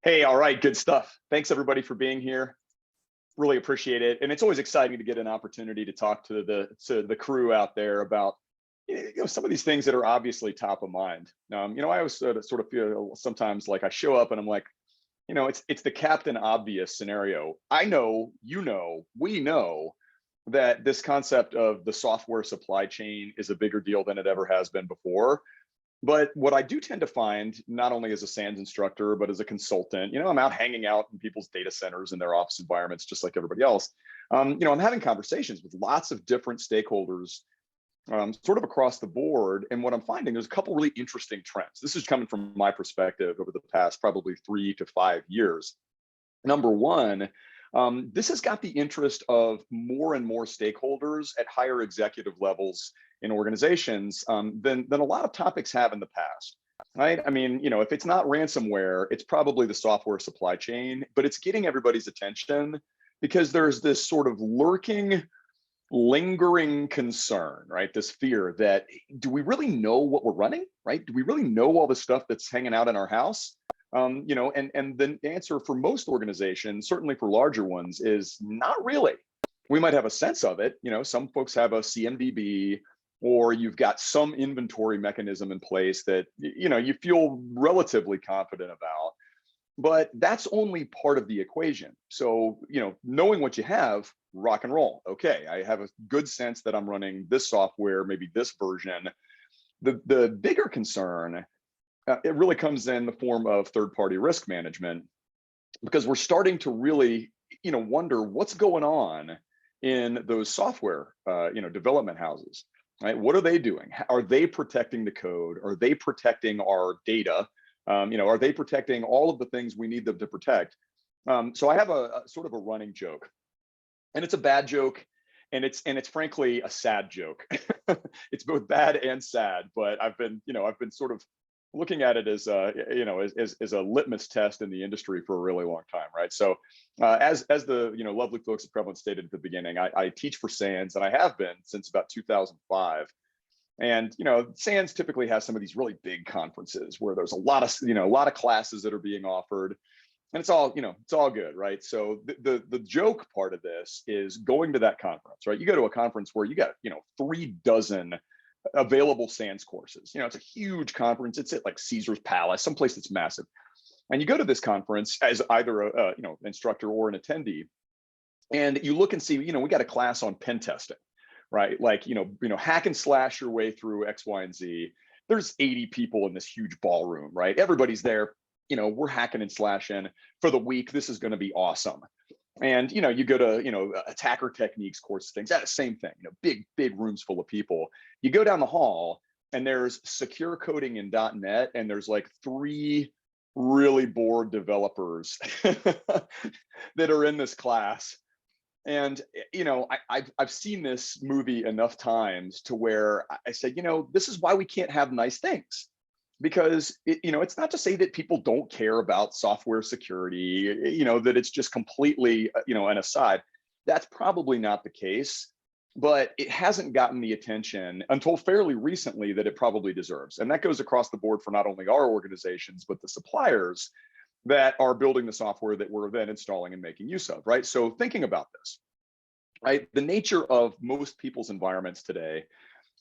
Hey, all right, good stuff. Thanks everybody for being here. Really appreciate it. And it's always exciting to get an opportunity to talk to the crew out there about some of these things that are obviously top of mind. I always sort of feel sometimes like I show up and I'm like, it's the Captain Obvious scenario. I know, we know that this concept of the software supply chain is a bigger deal than it ever has been before. But what I do tend to find, not only as a SANS instructor, but as a consultant, I'm out hanging out in people's data centers and their office environments, just like everybody else. I'm having conversations with lots of different stakeholders, sort of across the board. And what I'm finding, there's a couple really interesting trends. This is coming from my perspective over the past probably 3 to 5 years. Number one, this has got the interest of more and more stakeholders at higher executive levels in organizations than a lot of topics have in the past, right? I mean, if it's not ransomware, it's probably the software supply chain, but it's getting everybody's attention because there's this sort of lingering concern, right? This fear that, do we really know what we're running, right? Do we really know all the stuff that's hanging out in our house? And the answer for most organizations, certainly for larger ones, is not really. We might have a sense of it. Some folks have a CMDB, or you've got some inventory mechanism in place that you feel relatively confident about. But that's only part of the equation. So knowing what you have, rock and roll. Okay, I have a good sense that I'm running this software, maybe this version. The bigger concern, it really comes in the form of third-party risk management, because we're starting to really, wonder what's going on in those software, development houses, right? What are they doing? Are they protecting the code? Are they protecting our data? Are they protecting all of the things we need them to protect? So I have a sort of a running joke, and it's a bad joke, and it's frankly a sad joke. It's both bad and sad, but I've been sort of looking at it as as a litmus test in the industry for a really long time, right? So as the lovely folks at Prevalent stated at the beginning, I teach for SANS, and I have been since about 2005. And SANS typically has some of these really big conferences where there's a lot of classes that are being offered, and it's all good, right? So the joke part of this is going to that conference, right? You go to a conference where you got 3 dozen available SANS courses. It's a huge conference. It's at like Caesar's Palace, someplace that's massive. And you go to this conference as either a instructor or an attendee, and you look and see, we got a class on pen testing, right? Like, hack and slash your way through X, Y, and Z. There's 80 people in this huge ballroom, right? Everybody's there. We're hacking and slashing for the week. This is going to be awesome. And you go to attacker techniques course, things, that same thing, big rooms full of people. You go down the hall and there's secure coding in .NET, and there's like 3 really bored developers that are in this class. And I've seen this movie enough times to where I say, this is why we can't have nice things. Because it's not to say that people don't care about software security, that it's just completely, an aside. That's probably not the case, but it hasn't gotten the attention until fairly recently that it probably deserves. And that goes across the board for not only our organizations, but the suppliers that are building the software that we're then installing and making use of, right? So thinking about this, right? The nature of most people's environments today,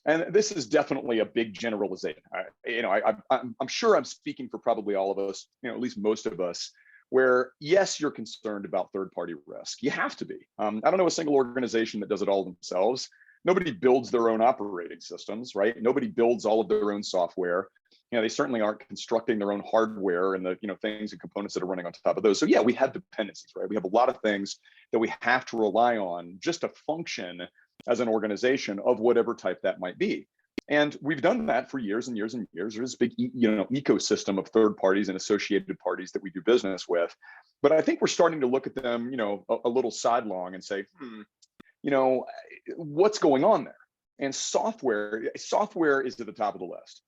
and this is definitely a big generalization. I'm sure I'm speaking for probably all of us, at least most of us, where yes, you're concerned about third-party risk. You have to be. I don't know a single organization that does it all themselves. Nobody builds their own operating systems, right? Nobody builds all of their own software. They certainly aren't constructing their own hardware and the things and components that are running on top of those. So yeah, we have dependencies, right? We have a lot of things that we have to rely on just to function as an organization of whatever type that might be. And we've done that for years and years and years. There's this big, ecosystem of third parties and associated parties that we do business with. But I think we're starting to look at them, a little sidelong and say, what's going on there? And software is at the top of the list.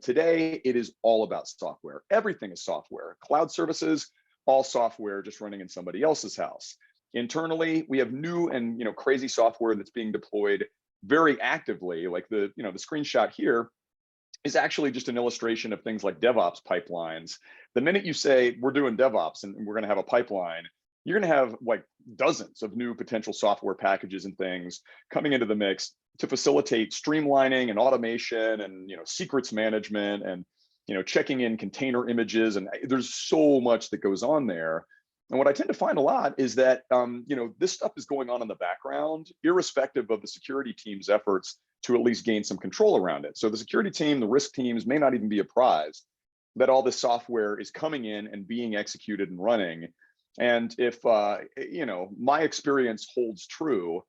Today it is all about software. Everything is software. Cloud services, all software just running in somebody else's house. Internally, we have new and crazy software that's being deployed very actively. Like the screenshot here is actually just an illustration of things like DevOps pipelines. The minute you say we're doing DevOps and we're going to have a pipeline, you're going to have like dozens of new potential software packages and things coming into the mix to facilitate streamlining and automation and secrets management and checking in container images, and there's so much that goes on there. And what I tend to find a lot is that this stuff is going on in the background, irrespective of the security team's efforts to at least gain some control around it. So the security team, the risk teams may not even be apprised that all this software is coming in and being executed and running. And if my experience holds true,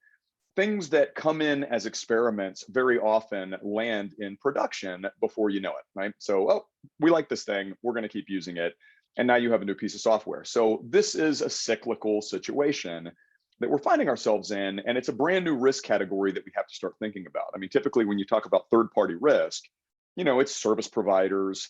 things that come in as experiments very often land in production before you know it, right? So, oh, we like this thing, we're going to keep using it, and now you have a new piece of software. So this is a cyclical situation that we're finding ourselves in, and it's a brand new risk category that we have to start thinking about. I mean, typically when you talk about third-party risk, it's service providers,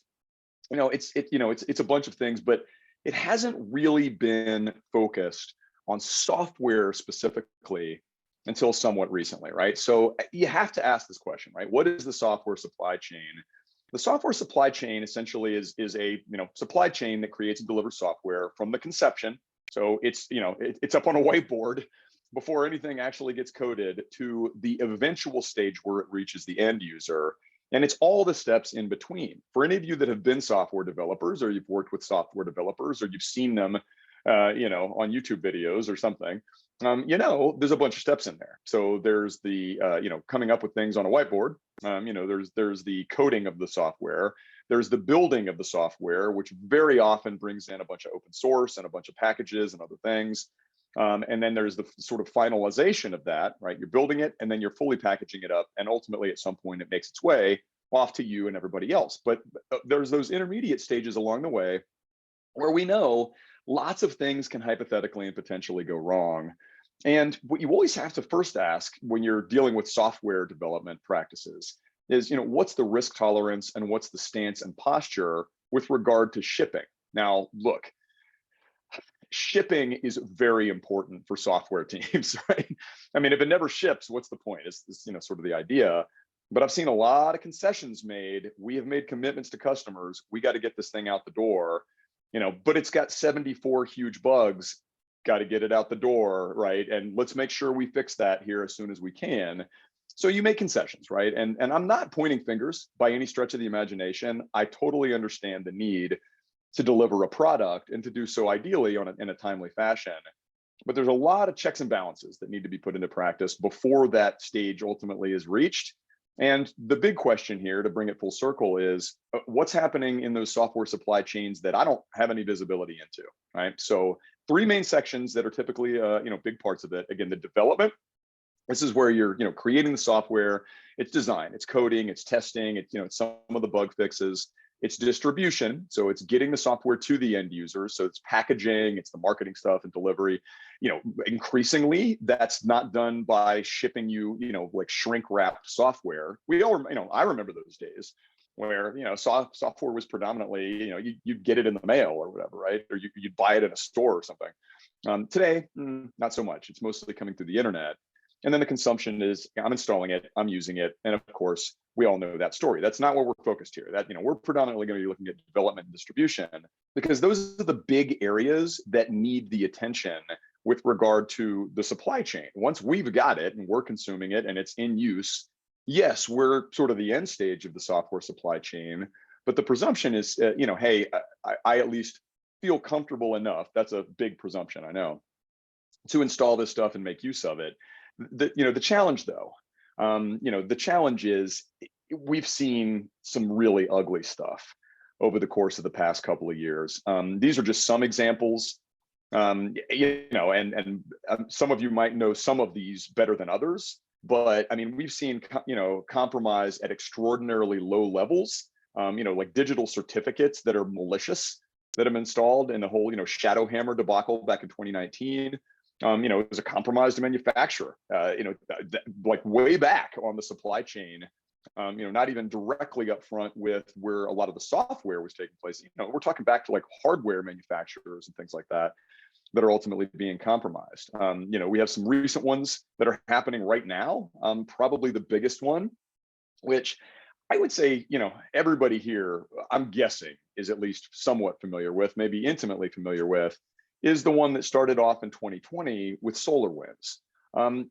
it's a bunch of things, but it hasn't really been focused on software specifically until somewhat recently, right? So you have to ask this question, right? What is the software supply chain? The software supply chain essentially is a supply chain that creates and delivers software from the conception. So it's it's up on a whiteboard before anything actually gets coded to the eventual stage where it reaches the end user. And it's all the steps in between. For any of you that have been software developers, or you've worked with software developers, or you've seen them on YouTube videos or something, there's a bunch of steps in there. So there's the, coming up with things on a whiteboard. There's the coding of the software. There's the building of the software, which very often brings in a bunch of open source and a bunch of packages and other things. And then there's the sort of finalization of that, right? You're building it and then you're fully packaging it up. And ultimately at some point it makes its way off to you and everybody else. But there's those intermediate stages along the way where we know lots of things can hypothetically and potentially go wrong. And what you always have to first ask when you're dealing with software development practices is, what's the risk tolerance and what's the stance and posture with regard to shipping? Now, look, shipping is very important for software teams, right? I mean, if it never ships, what's the point? It's sort of the idea. But I've seen a lot of concessions made. We have made commitments to customers. We got to get this thing out the door, but it's got 74 huge bugs. Got to get it out the door, right? And let's make sure we fix that here as soon as we can. So you make concessions, right? And I'm not pointing fingers by any stretch of the imagination. I totally understand the need to deliver a product and to do so ideally in a timely fashion. But there's a lot of checks and balances that need to be put into practice before that stage ultimately is reached. And the big question here, to bring it full circle, is what's happening in those software supply chains that I don't have any visibility into, right? So three main sections that are typically big parts of it. Again, the development. This is where you're creating the software. It's design, it's coding, it's testing, it's some of the bug fixes. It's distribution, so it's getting the software to the end user. So it's packaging, it's the marketing stuff and delivery. Increasingly, that's not done by shipping you, like shrink wrapped software. We all, I remember those days where software was predominantly, you'd get it in the mail or whatever, right? Or you'd buy it in a store or something. Today, not so much. It's mostly coming through the internet. And then the consumption is, I'm installing it, I'm using it, and of course, we all know that story. That's not where we're focused here. That we're predominantly going to be looking at development and distribution, because those are the big areas that need the attention with regard to the supply chain. Once we've got it and we're consuming it and it's in use, yes, we're sort of the end stage of the software supply chain. But the presumption is, hey, I at least feel comfortable enough. That's a big presumption, I know, to install this stuff and make use of it. The challenge though, the challenge is we've seen some really ugly stuff over the course of the past couple of years. These are just some examples, and some of you might know some of these better than others, but I mean, we've seen, compromise at extraordinarily low levels, like digital certificates that are malicious that have been installed in the whole, Shadowhammer debacle back in 2019. It was a compromised manufacturer, like way back on the supply chain, not even directly up front with where a lot of the software was taking place. We're talking back to like hardware manufacturers and things like that are ultimately being compromised. We have some recent ones that are happening right now. Probably the biggest one, which I would say, everybody here, I'm guessing, is at least somewhat familiar with, maybe intimately familiar with, is the one that started off in 2020 with SolarWinds.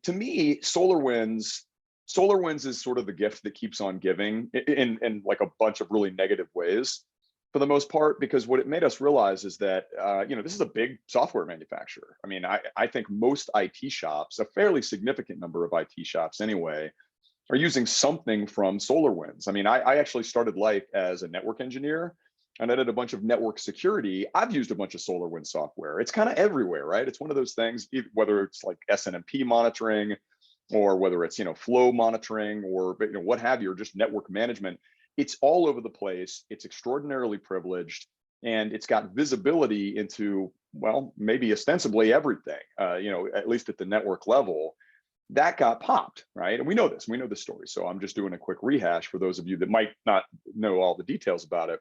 To me, SolarWinds is sort of the gift that keeps on giving in like a bunch of really negative ways for the most part, because what it made us realize is that, this is a big software manufacturer. I mean, I think most IT shops, a fairly significant number of IT shops anyway, are using something from SolarWinds. I mean, I actually started life as a network engineer, and I did a bunch of network security. I've used a bunch of SolarWinds software. It's kind of everywhere, right? It's one of those things, whether it's like SNMP monitoring, or whether it's flow monitoring, or what have you, or just network management. It's all over the place. It's extraordinarily privileged, and it's got visibility into, well, maybe ostensibly everything. At least at the network level. That got popped, right? And we know this story. So I'm just doing a quick rehash for those of you that might not know all the details about it.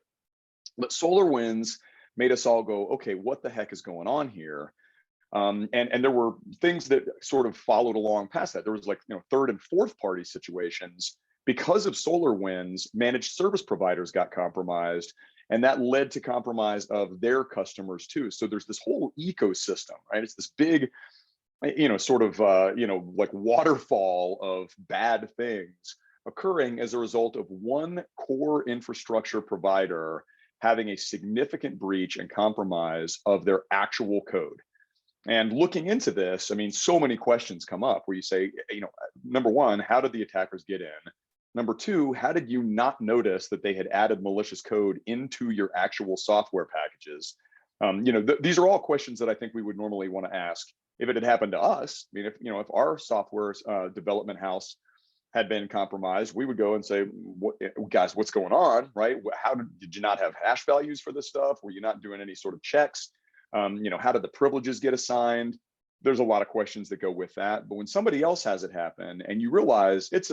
But SolarWinds made us all go, okay, what the heck is going on here? And there were things that sort of followed along past that. There was like, third and fourth party situations. Because of SolarWinds, managed service providers got compromised, and that led to compromise of their customers too. So there's this whole ecosystem, right? It's this big, like waterfall of bad things occurring as a result of one core infrastructure provider having a significant breach and compromise of their actual code. And looking into this, I mean, so many questions come up where you say, number one, how did the attackers get in? Number two, how did you not notice that they had added malicious code into your actual software packages? These are all questions that I think we would normally want to ask if it had happened to us. I mean, if our software development house had been compromised, we would go and say, guys, what's going on, right? How did you not have hash values for this stuff? Were you not doing any sort of checks? How did the privileges get assigned? There's a lot of questions that go with that. But when somebody else has it happen and you realize it's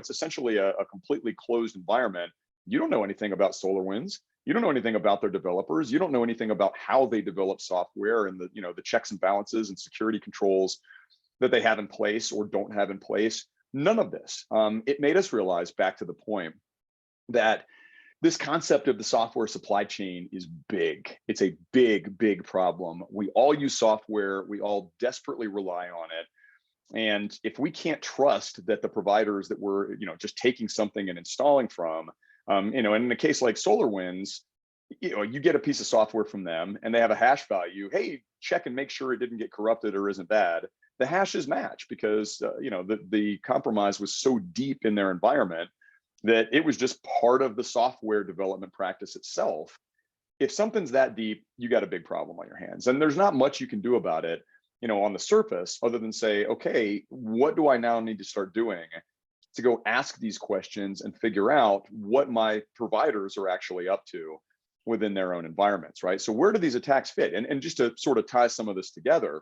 essentially a completely closed environment, you don't know anything about SolarWinds. You don't know anything about their developers. You don't know anything about how they develop software and the checks and balances and security controls that they have in place or don't have in place. None of this. It made us realize, back to the point, that this concept of the software supply chain is big. It's a big, big problem. We all use software. We all desperately rely on it. And if we can't trust that the providers that we're just taking something and installing from, and in a case like SolarWinds, you get a piece of software from them and they have a hash value. Hey, check and make sure it didn't get corrupted or isn't bad. The hashes match because the compromise was so deep in their environment that it was just part of the software development practice itself. If something's that deep, you got a big problem on your hands, and there's not much you can do about it, on the surface, other than say, okay, what do I now need to start doing to go ask these questions and figure out what my providers are actually up to within their own environments, right? So where do these attacks fit? And just to sort of tie some of this together,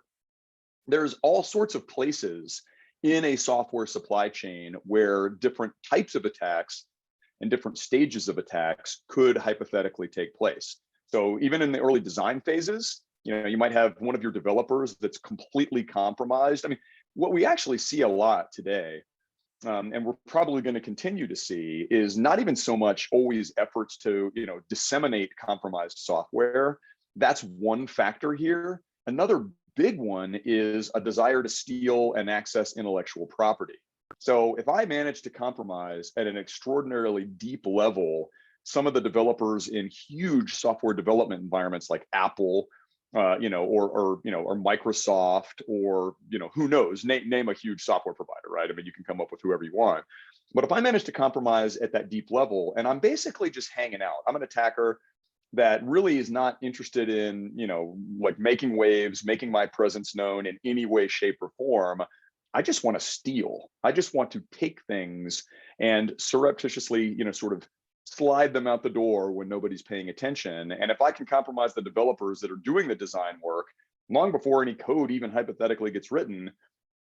there's all sorts of places in a software supply chain where different types of attacks and different stages of attacks could hypothetically take place. So even in the early design phases, you might have one of your developers that's completely compromised. I mean, what we actually see a lot today, and we're probably going to continue to see, is not even so much always efforts to disseminate compromised software. That's one factor here. Another big one is a desire to steal and access intellectual property. So if I manage to compromise at an extraordinarily deep level some of the developers in huge software development environments like Apple, or Microsoft, or who knows, name a huge software provider, right? I mean, you can come up with whoever you want. But if I manage to compromise at that deep level, and I'm basically just hanging out, I'm an attacker that really is not interested in, like making waves, making my presence known in any way, shape, or form. I just want to steal. I just want to take things and surreptitiously, sort of slide them out the door when nobody's paying attention. And if I can compromise the developers that are doing the design work long before any code even hypothetically gets written,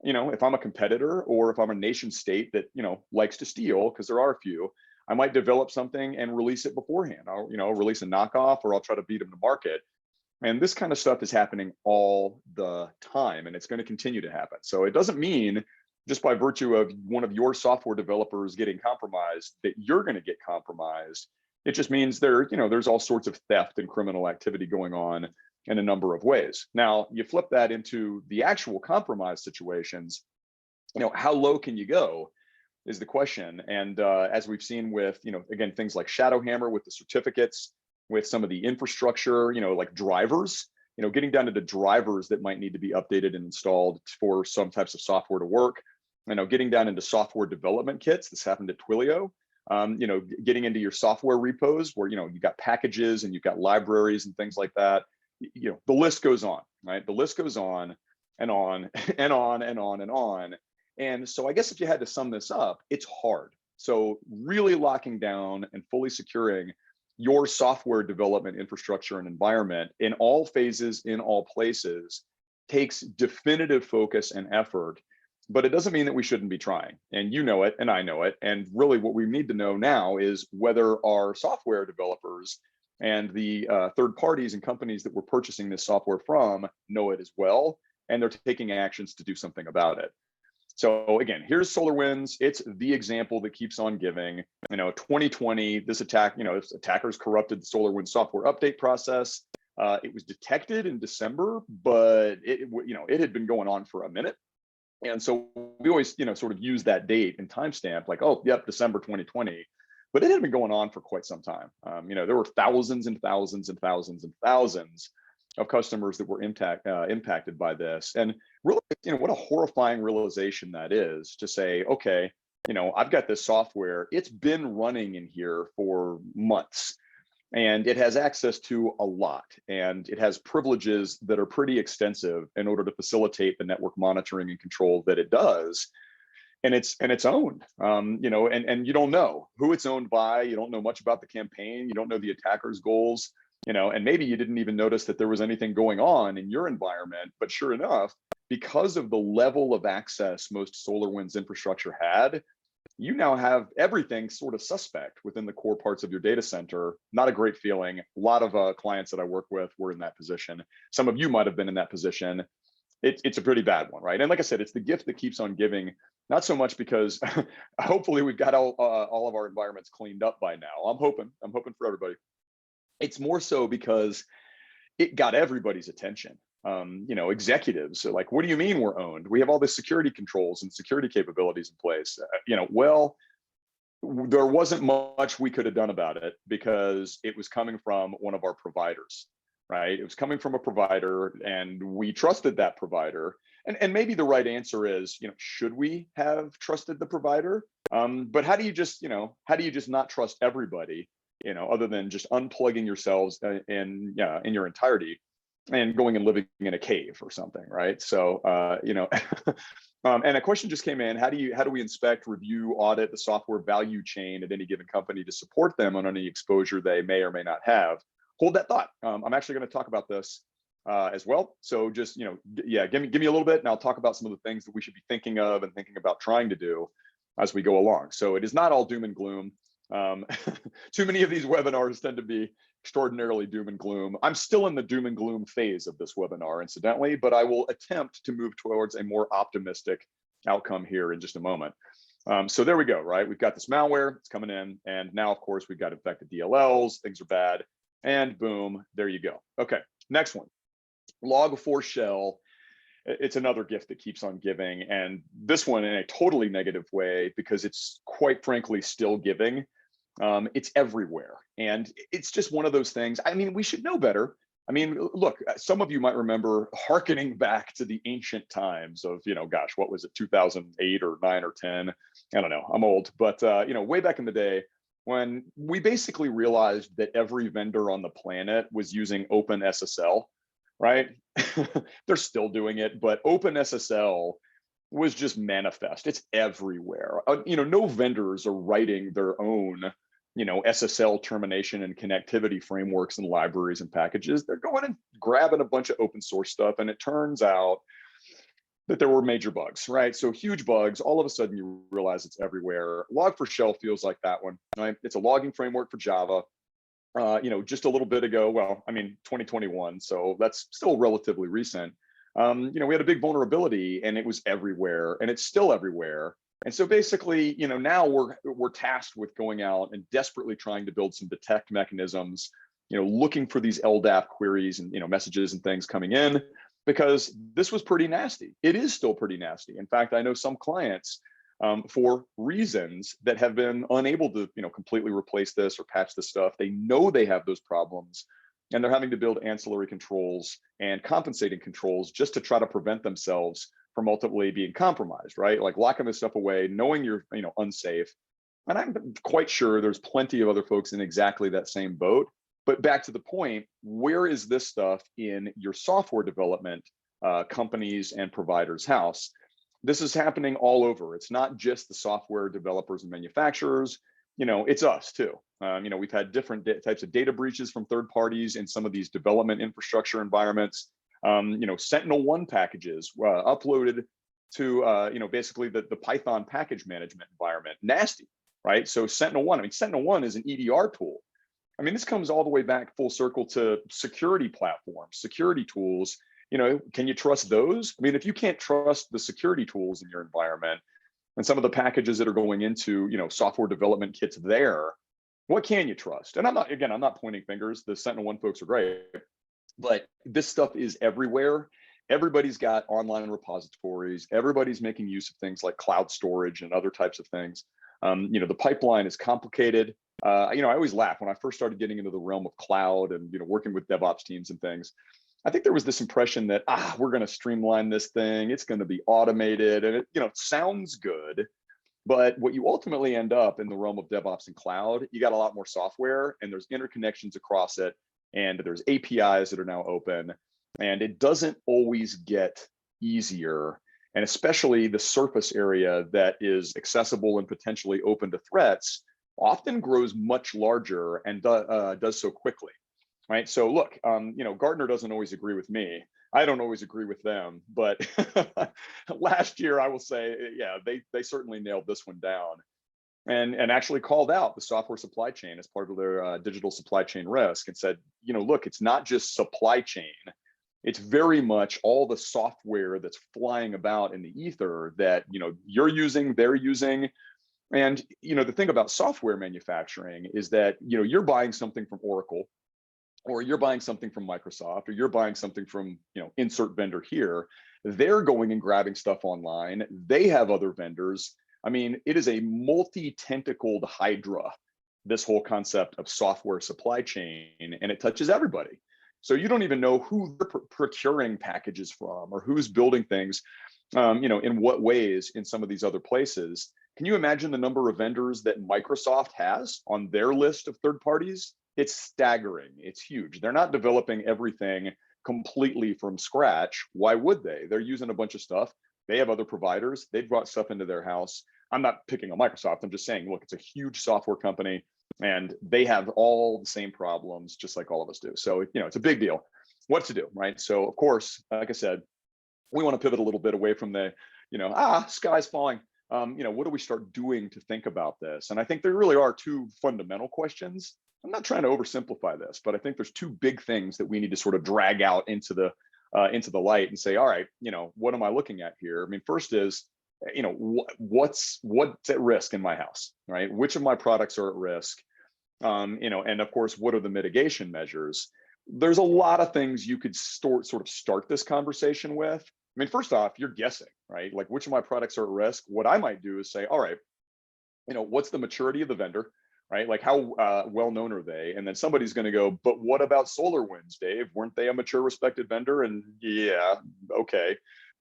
if I'm a competitor or if I'm a nation state that, likes to steal, because there are a few, I might develop something and release it beforehand. I'll, release a knockoff, or I'll try to beat them to market. And this kind of stuff is happening all the time, and it's going to continue to happen. So it doesn't mean just by virtue of one of your software developers getting compromised, that you're going to get compromised. It just means there's all sorts of theft and criminal activity going on in a number of ways. Now, you flip that into the actual compromise situations, how low can you go is the question. And as we've seen with, again, things like Shadowhammer with the certificates, with some of the infrastructure, like drivers, getting down to the drivers that might need to be updated and installed for some types of software to work, getting down into software development kits. This happened at Twilio. Getting into your software repos where, you got packages and you've got libraries and things like that. The list goes on, right? The list goes on and on and on and on and on. And so I guess if you had to sum this up, it's hard. So really locking down and fully securing your software development infrastructure and environment in all phases, in all places, takes definitive focus and effort. But it doesn't mean that we shouldn't be trying. And you know it, and I know it. And really what we need to know now is whether our software developers and the third parties and companies that we're purchasing this software from know it as well, and they're taking actions to do something about it. So again, here's SolarWinds. It's the example that keeps on giving. 2020, this attack, attackers corrupted the SolarWinds software update process. It was detected in December, but it had been going on for a minute. And so we always, sort of use that date and timestamp, like, oh, yep, December 2020. But it had been going on for quite some time. There were thousands and thousands and thousands and thousands of customers that were impacted by this. And really, what a horrifying realization that is, to say, okay, I've got this software, it's been running in here for months, and it has access to a lot, and it has privileges that are pretty extensive in order to facilitate the network monitoring and control that it does. And it's owned, and you don't know who it's owned by. You don't know much about the campaign. You don't know the attacker's goals, and maybe you didn't even notice that there was anything going on in your environment. But sure enough, because of the level of access most SolarWinds infrastructure had, you now have everything sort of suspect within the core parts of your data center. Not a great feeling. A lot of clients that I work with were in that position. Some of you might have been in that position. It's a pretty bad one, right? And like I said, it's the gift that keeps on giving. Not so much because hopefully we've got all of our environments cleaned up by now. I'm hoping for everybody. It's more so because it got everybody's attention. Executives are like, what do you mean we're owned? We have all the security controls and security capabilities in place. Well, there wasn't much we could have done about it because it was coming from one of our providers, right? It was coming from a provider, and we trusted that provider. And maybe the right answer is, should we have trusted the provider? But how do you just not trust everybody, other than just unplugging yourselves in your entirety and going and living in a cave or something, right? So, and a question just came in: how do we inspect, review, audit the software value chain at any given company to support them on any exposure they may or may not have? Hold that thought. I'm actually going to talk about this as well. So just, give me a little bit, and I'll talk about some of the things that we should be thinking of and thinking about trying to do as we go along. So it is not all doom and gloom. Too many of these webinars tend to be extraordinarily doom and gloom. I'm still in the doom and gloom phase of this webinar, incidentally, but I will attempt to move towards a more optimistic outcome here in just a moment. So there we go, right? We've got this malware, it's coming in, and now, of course, we've got infected DLLs, things are bad, and boom, there you go. Okay, next one. Log4 shell. It's another gift that keeps on giving, and this one in a totally negative way, because it's quite frankly still giving. It's everywhere, and it's just one of those things. I mean, we should know better. I mean, look, some of you might remember hearkening back to the ancient times of, gosh, what was it, 2008 or 9 or 10? I don't know, I'm old, but way back in the day, when we basically realized that every vendor on the planet was using OpenSSL, right? They're still doing it, but OpenSSL was just manifest. It's everywhere. No vendors are writing their own, SSL termination and connectivity frameworks and libraries and packages. They're going and grabbing a bunch of open source stuff, and it turns out that there were major bugs, right? So huge bugs. All of a sudden, you realize it's everywhere. Log4Shell feels like that one, right? It's a logging framework for Java. Just a little bit ago, 2021, so that's still relatively recent. we had a big vulnerability and it was everywhere and it's still everywhere. And so basically, now we're tasked with going out and desperately trying to build some detect mechanisms, looking for these LDAP queries and, messages and things coming in, because this was pretty nasty. It is still pretty nasty. In fact, I know some clients, for reasons that have been unable to, completely replace this or patch this stuff. They know they have those problems and they're having to build ancillary controls and compensating controls just to try to prevent themselves from ultimately being compromised, right? Like locking this stuff away, knowing you're, unsafe. And I'm quite sure there's plenty of other folks in exactly that same boat. But back to the point, where is this stuff in your software development companies and providers' house? This is happening all over. It's not just the software developers and manufacturers, it's us too. We've had different types of data breaches from third parties in some of these development infrastructure environments. Sentinel-1 packages uploaded to, basically the Python package management environment. Nasty, right? So Sentinel-1, Sentinel-1 is an EDR tool. This comes all the way back full circle to security platforms, security tools. Can you trust those? If you can't trust the security tools in your environment and some of the packages that are going into, software development kits there, what can you trust? And I'm not pointing fingers. The Sentinel-1 folks are great, but this stuff is everywhere. Everybody's got online repositories. Everybody's making use of things like cloud storage and other types of things. The pipeline is complicated. I always laugh when I first started getting into the realm of cloud and, working with DevOps teams and things. I think there was this impression that, we're going to streamline this thing. It's going to be automated and it sounds good. But what you ultimately end up in the realm of DevOps and cloud, you got a lot more software and there's interconnections across it. And there's APIs that are now open, and it doesn't always get easier. And especially the surface area that is accessible and potentially open to threats often grows much larger and does so quickly. Right. So look, Gartner doesn't always agree with me. I don't always agree with them, but last year I will say, yeah, they certainly nailed this one down and actually called out the software supply chain as part of their digital supply chain risk and said, look, it's not just supply chain. It's very much all the software that's flying about in the ether that, you're using, they're using. And, the thing about software manufacturing is that, you're buying something from Oracle, or you're buying something from Microsoft, or you're buying something from, insert vendor here. They're going and grabbing stuff online. They have other vendors. It is a multi-tentacled hydra, this whole concept of software supply chain, and it touches everybody. So you don't even know who they're procuring packages from or who's building things, in what ways in some of these other places. Can you imagine the number of vendors that Microsoft has on their list of third parties? It's staggering. It's huge. They're not developing everything completely from scratch. Why would they? They're using a bunch of stuff. They have other providers. They've brought stuff into their house. I'm not picking on Microsoft. I'm just saying, look, it's a huge software company and they have all the same problems, just like all of us do. So, it's a big deal. What to do, right? So, of course, like I said, we want to pivot a little bit away from the, sky's falling. What do we start doing to think about this? And I think there really are two fundamental questions. I'm not trying to oversimplify this, but I think there's two big things that we need to sort of drag out into the light and say, all right, what am I looking at here? First is, what's at risk in my house, right? Which of my products are at risk? And of course, what are the mitigation measures? There's a lot of things you could sort of start this conversation with. First off, you're guessing, right? Like which of my products are at risk? What I might do is say, all right, what's the maturity of the vendor, right? Like how well known are they? And then somebody's going to go, but what about SolarWinds, Dave? Weren't they a mature, respected vendor? And yeah, okay,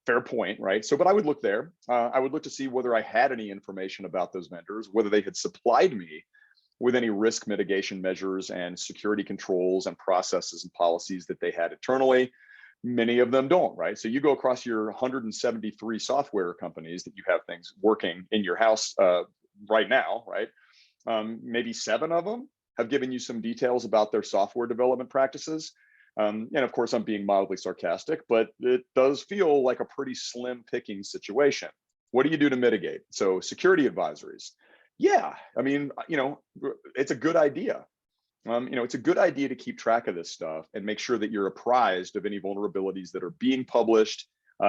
fair point, right? So, but I would look there. I would look to see whether I had any information about those vendors, whether they had supplied me with any risk mitigation measures and security controls and processes and policies that they had internally. Many of them don't, right? So you go across your 173 software companies that you have things working in your house right now, right? Maybe 7 of them have given you some details about their software development practices. And of course, I'm being mildly sarcastic, but it does feel like a pretty slim picking situation. What do you do to mitigate? So security advisories. Yeah, it's a good idea. It's a good idea to keep track of this stuff and make sure that you're apprised of any vulnerabilities that are being published,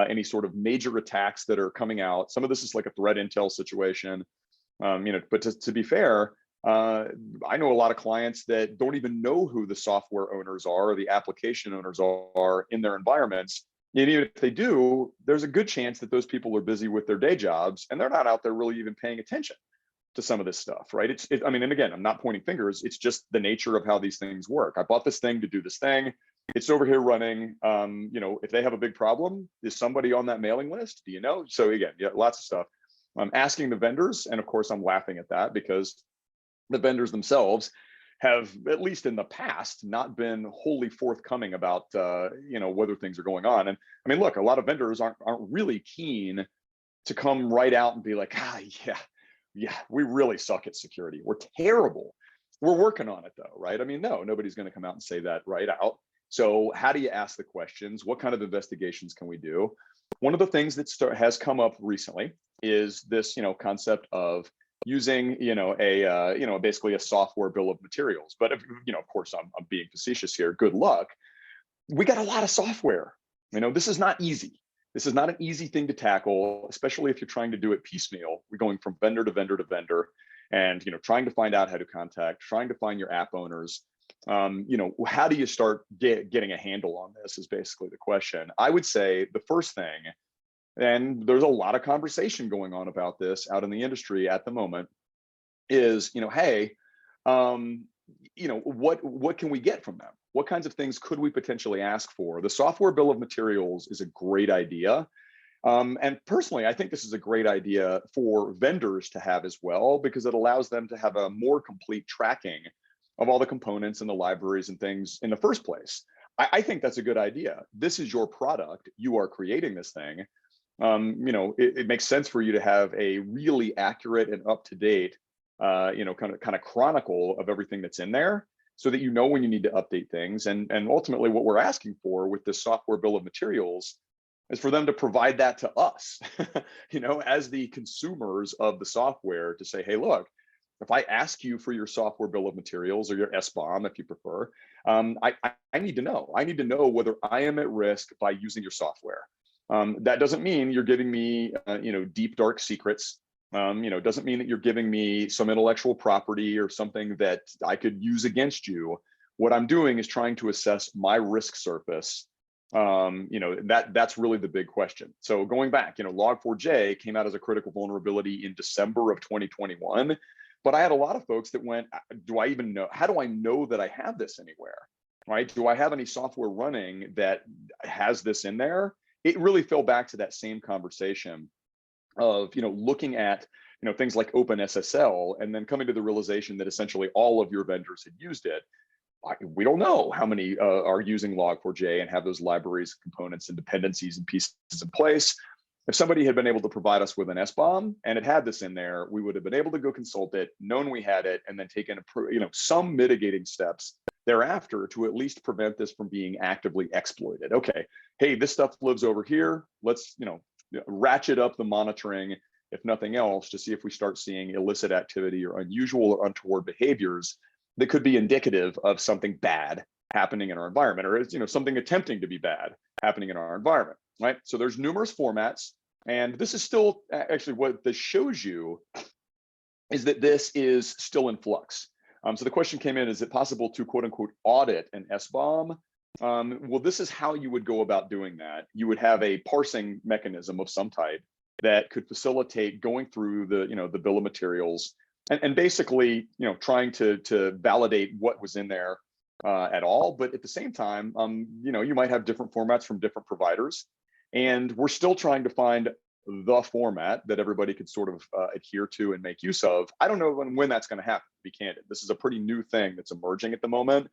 any sort of major attacks that are coming out. Some of this is like a threat intel situation, but to be fair, I know a lot of clients that don't even know who the software owners are or the application owners are in their environments. And even if they do, there's a good chance that those people are busy with their day jobs and they're not out there really even paying attention to some of this stuff, right? And again, I'm not pointing fingers. It's just the nature of how these things work. I bought this thing to do this thing. It's over here running. If they have a big problem, is somebody on that mailing list? Do you know? So again, yeah, lots of stuff. I'm asking the vendors, and of course, I'm laughing at that because the vendors themselves have, at least in the past, not been wholly forthcoming about whether things are going on. And I mean, look, a lot of vendors aren't really keen to come right out and be like, yeah, we really suck at security. We're terrible. We're working on it though, right? I mean, no, nobody's going to come out and say that right out. So how do you ask the questions? What kind of investigations can we do? One of the things that has come up recently is this, concept of using, basically a software bill of materials. But, of course, I'm being facetious here. Good luck. We got a lot of software. This is not easy. This is not an easy thing to tackle, especially if you're trying to do it piecemeal. We're going from vendor to vendor to vendor and, trying to find out how to contact, trying to find your app owners. How do you start getting a handle on this is basically the question. I would say the first thing, and there's a lot of conversation going on about this out in the industry at the moment, is, hey, what can we get from them? What kinds of things could we potentially ask for? The software bill of materials is a great idea. And personally, I think this is a great idea for vendors to have as well, because it allows them to have a more complete tracking of all the components and the libraries and things in the first place. I think that's a good idea. This is your product. You are creating this thing. It makes sense for you to have a really accurate and up-to-date, kind of chronicle of everything that's in there, so that you know when you need to update things. And ultimately, what we're asking for with this software bill of materials is for them to provide that to us, as the consumers of the software, to say, hey, look, if I ask you for your software bill of materials or your SBoM, if you prefer, I need to know. I need to know whether I am at risk by using your software. That doesn't mean you're giving me, deep, dark secrets. Doesn't mean that you're giving me some intellectual property or something that I could use against you. What I'm doing is trying to assess my risk surface. That's really the big question. So going back, Log4j came out as a critical vulnerability in December of 2021. But I had a lot of folks that went, do I even know? How do I know that I have this anywhere? Right? Do I have any software running that has this in there? It really fell back to that same conversation of, looking at, things like OpenSSL and then coming to the realization that essentially all of your vendors had used it. We don't know how many are using Log4j and have those libraries, components, and dependencies and pieces in place. If somebody had been able to provide us with an SBoM and it had this in there, we would have been able to go consult it, known we had it, and then taken some mitigating steps thereafter to at least prevent this from being actively exploited. Okay, hey, this stuff lives over here. Let's ratchet up the monitoring, if nothing else, to see if we start seeing illicit activity or unusual or untoward behaviors that could be indicative of something bad happening in our environment, or something attempting to be bad happening in our environment. Right. So there's numerous formats, and this is still actually what this shows you is that this is still in flux. So the question came in, is it possible to quote unquote audit an SBoM? Well, this is how you would go about doing that. You would have a parsing mechanism of some type that could facilitate going through the bill of materials and basically, trying to validate what was in there at all. But at the same time, you might have different formats from different providers. And we're still trying to find the format that everybody could sort of adhere to and make use of. I don't know when that's going to happen, to be candid. This is a pretty new thing that's emerging at the moment.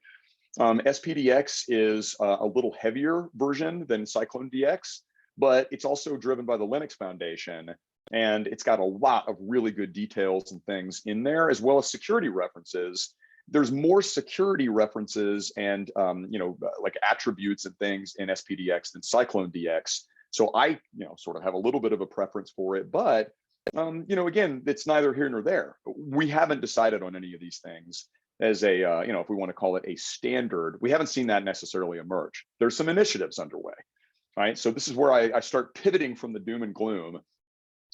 SPDX is a little heavier version than CycloneDX, but it's also driven by the Linux Foundation. And it's got a lot of really good details and things in there, as well as security references. There's more security references and like attributes and things in SPDX than CycloneDX. So I sort of have a little bit of a preference for it, but again, it's neither here nor there. We haven't decided on any of these things. as a, if we want to call it a standard, we haven't seen that necessarily emerge. There's some initiatives underway, right? So this is where I start pivoting from the doom and gloom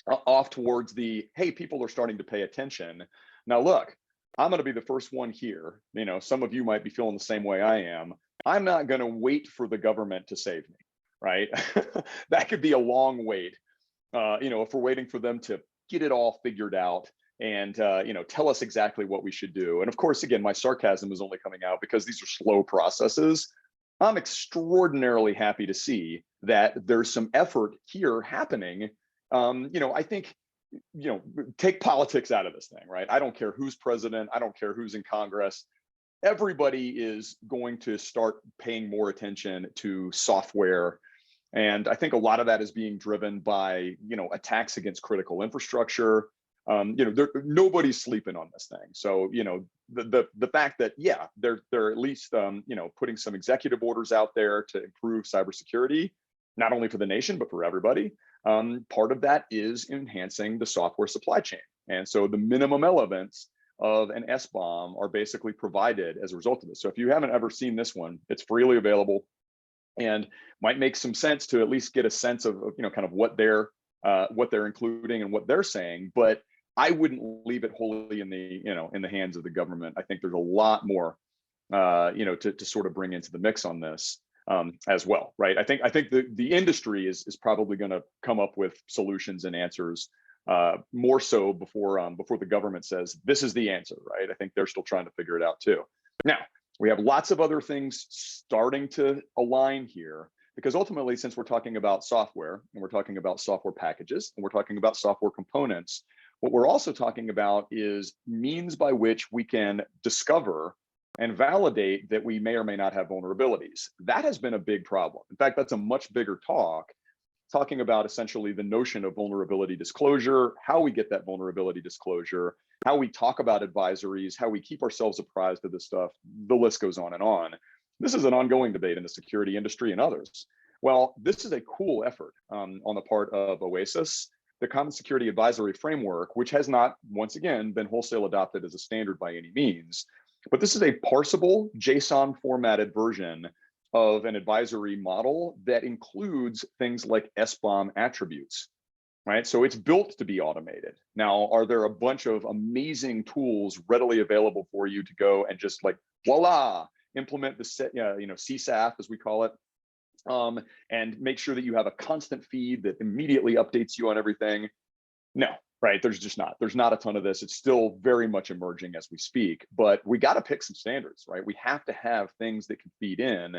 off towards the, hey, people are starting to pay attention. Now, look, I'm going to be the first one here. Some of you might be feeling the same way I am. I'm not going to wait for the government to save me, right? That could be a long wait. If we're waiting for them to get it all figured out and tell us exactly what we should do. And of course, again, my sarcasm is only coming out because these are slow processes. I'm extraordinarily happy to see that there's some effort here happening. I think, take politics out of this thing, right? I don't care who's president. I don't care who's in Congress. Everybody is going to start paying more attention to software. And I think a lot of that is being driven by, attacks against critical infrastructure. Nobody's sleeping on this thing. So, the fact that, yeah, they're at least, putting some executive orders out there to improve cybersecurity, not only for the nation, but for everybody. Part of that is enhancing the software supply chain. And so the minimum elements of an SBoM are basically provided as a result of this. So if you haven't ever seen this one, it's freely available and might make some sense to at least get a sense of kind of what they're including and what they're saying. But I wouldn't leave it wholly in the in the hands of the government. I think there's a lot more to sort of bring into the mix on this as well, right? I think the industry is probably going to come up with solutions and answers more so before the government says this is the answer, right? I think they're still trying to figure it out too. Now, we have lots of other things starting to align here, because ultimately, since we're talking about software and we're talking about software packages and we're talking about software components, what we're also talking about is means by which we can discover and validate that we may or may not have vulnerabilities. That has been a big problem. In fact, that's a much bigger talking about essentially the notion of vulnerability disclosure, how we get that vulnerability disclosure, how we talk about advisories, how we keep ourselves apprised of this stuff. The list goes on and on. This is an ongoing debate in the security industry and others. Well, this is a cool effort on the part of OASIS, the Common Security Advisory Framework, which has not, once again, been wholesale adopted as a standard by any means. But this is a parsable JSON formatted version of an advisory model that includes things like SBoM attributes, right? So it's built to be automated. Now, are there a bunch of amazing tools readily available for you to go and just like, voila, implement the CSAF, as we call it, and make sure that you have a constant feed that immediately updates you on everything? No, right? There's not a ton of this. It's still very much emerging as we speak, but we got to pick some standards, right? We have to have things that can feed in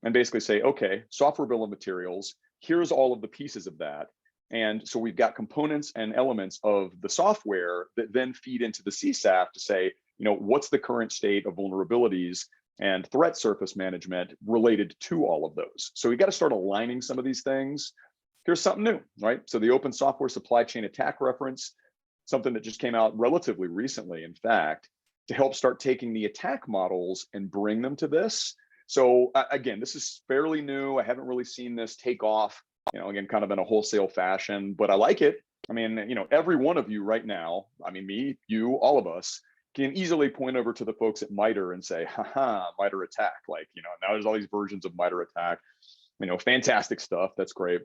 and basically say, okay, software bill of materials, here's all of the pieces of that. And so we've got components and elements of the software that then feed into the CSAF to say, what's the current state of vulnerabilities and threat surface management related to all of those. So we got to start aligning some of these things. Here's something new, right? So the Open Software Supply Chain Attack Reference, something that just came out relatively recently, in fact, to help start taking the attack models and bring them to this. So again, this is fairly new. I haven't really seen this take off, again, kind of in a wholesale fashion, but I like it. I mean, every one of you right now, I mean, me, you, all of us, can easily point over to the folks at MITRE and say, haha, MITRE attack. Like, now there's all these versions of MITRE attack, fantastic stuff. That's great.